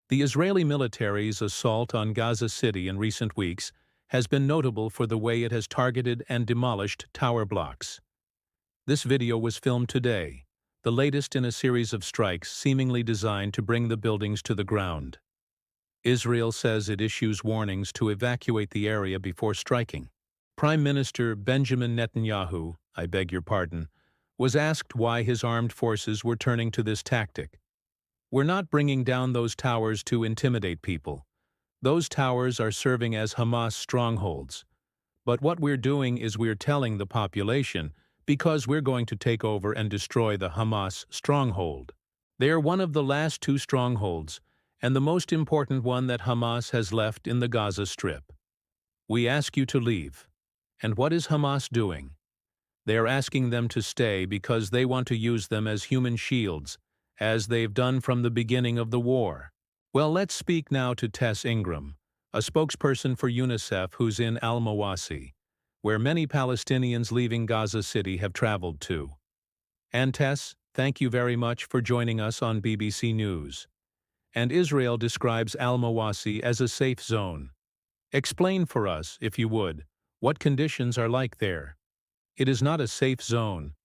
The Israeli military's assault on Gaza City in recent weeks has been notable for the way it has targeted and demolished tower blocks. This video was filmed today, the latest in a series of strikes seemingly designed to bring the buildings to the ground. Israel says it issues warnings to evacuate the area before striking. Prime Minister Benjamin Netanyahu, I beg your pardon, was asked why his armed forces were turning to this tactic. "We're not bringing down those towers to intimidate people. Those towers are serving as Hamas strongholds. But what we're doing is we're telling the population because we're going to take over and destroy the Hamas stronghold. They are one of the last two strongholds, and the most important one that Hamas has left in the Gaza Strip. We ask you to leave." And what is Hamas doing? They are asking them to stay because they want to use them as human shields, as they've done from the beginning of the war. Well, let's speak now to Tess Ingram, a spokesperson for UNICEF who's in Al-Mawasi, where many Palestinians leaving Gaza City have traveled to. And Tess, thank you very much for joining us on BBC News. And Israel describes Al-Mawasi as a safe zone. Explain for us, if you would, what conditions are like there. It is not a safe zone.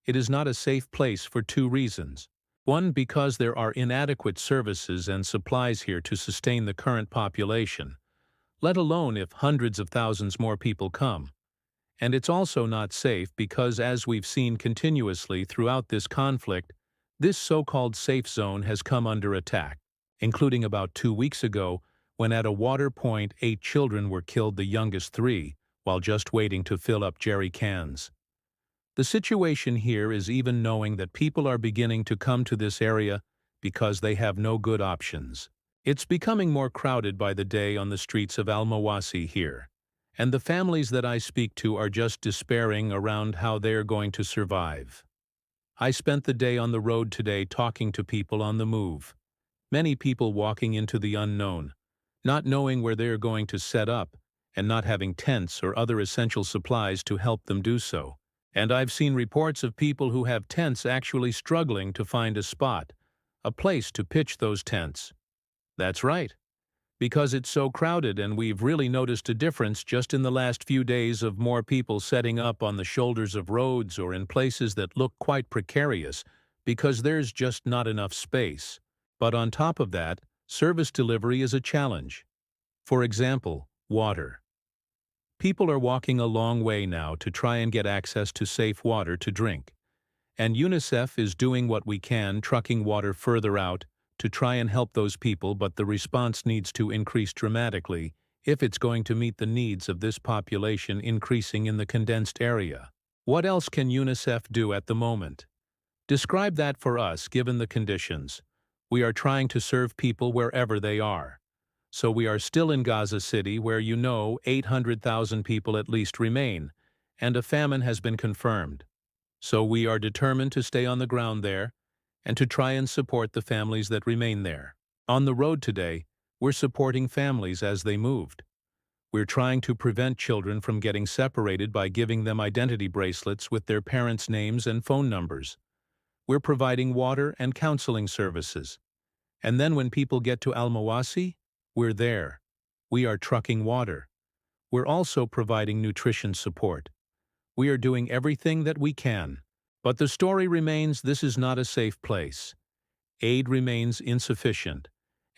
It is not a safe place for two reasons. One, because there are inadequate services and supplies here to sustain the current population, let alone if hundreds of thousands more people come. And it's also not safe because, as we've seen continuously throughout this conflict, this so-called safe zone has come under attack, including about 2 weeks ago when at a water point 8 children were killed, the youngest 3, while just waiting to fill up jerry cans. The situation here is even knowing that people are beginning to come to this area because they have no good options. It's becoming more crowded by the day on the streets of Al-Mawasi here, and the families that I speak to are just despairing around how they're going to survive. I spent the day on the road today talking to people on the move. Many people walking into the unknown, not knowing where they're going to set up, and not having tents or other essential supplies to help them do so. And I've seen reports of people who have tents actually struggling to find a spot, a place to pitch those tents. That's right, because it's so crowded, and we've really noticed a difference just in the last few days of more people setting up on the shoulders of roads or in places that look quite precarious because there's just not enough space. But on top of that, service delivery is a challenge. For example, water. People are walking a long way now to try and get access to safe water to drink. And UNICEF is doing what we can, trucking water further out to try and help those people, but the response needs to increase dramatically if it's going to meet the needs of this population increasing in the condensed area. What else can UNICEF do at the moment? Describe that for us, given the conditions. We are trying to serve people wherever they are. So we are still in Gaza City, where 800,000 people at least remain, and a famine has been confirmed. So we are determined to stay on the ground there and to try and support the families that remain there. On the road today, we're supporting families as they moved. We're trying to prevent children from getting separated by giving them identity bracelets with their parents' names and phone numbers. We're providing water and counseling services. And then when people get to Al-Mawasi, we're there. We are trucking water. We're also providing nutrition support. We are doing everything that we can. But the story remains, this is not a safe place. Aid remains insufficient.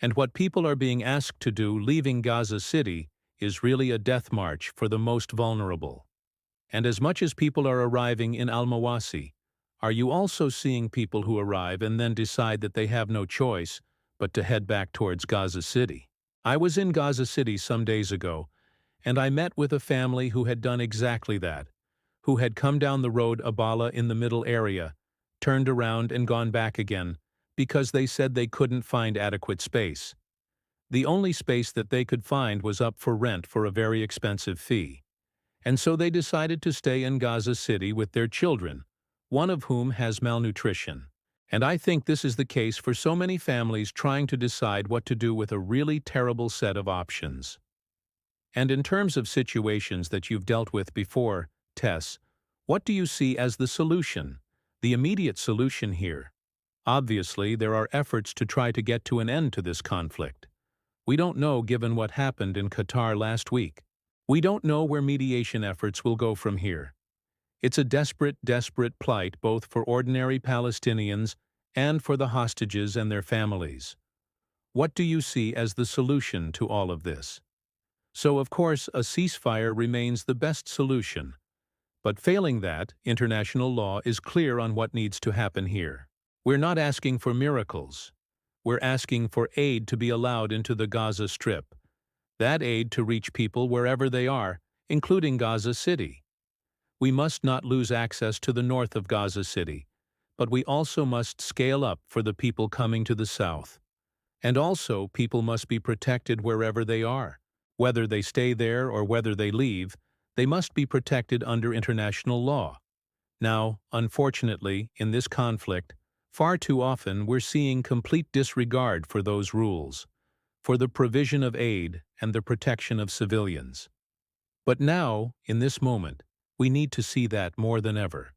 And what people are being asked to do leaving Gaza City is really a death march for the most vulnerable. And as much as people are arriving in Al-Mawasi, are you also seeing people who arrive and then decide that they have no choice but to head back towards Gaza City? I was in Gaza City some days ago, and I met with a family who had done exactly that, who had come down the road Abala in the middle area, turned around and gone back again, because they said they couldn't find adequate space. The only space that they could find was up for rent for a very expensive fee. And so they decided to stay in Gaza City with their children, one of whom has malnutrition. And I think this is the case for so many families trying to decide what to do with a really terrible set of options. And in terms of situations that you've dealt with before, Tess, what do you see as the solution, the immediate solution here? Obviously, there are efforts to try to get to an end to this conflict. We don't know given what happened in Qatar last week. We don't know where mediation efforts will go from here. It's a desperate, desperate plight both for ordinary Palestinians and for the hostages and their families. What do you see as the solution to all of this? So, of course, a ceasefire remains the best solution. But failing that, international law is clear on what needs to happen here. We're not asking for miracles. We're asking for aid to be allowed into the Gaza Strip. That aid to reach people wherever they are, including Gaza City. We must not lose access to the north of Gaza City, but we also must scale up for the people coming to the south. And also, people must be protected wherever they are. Whether they stay there or whether they leave, they must be protected under international law. Now, unfortunately, in this conflict, far too often we're seeing complete disregard for those rules, for the provision of aid and the protection of civilians. But now, in this moment, we need to see that more than ever.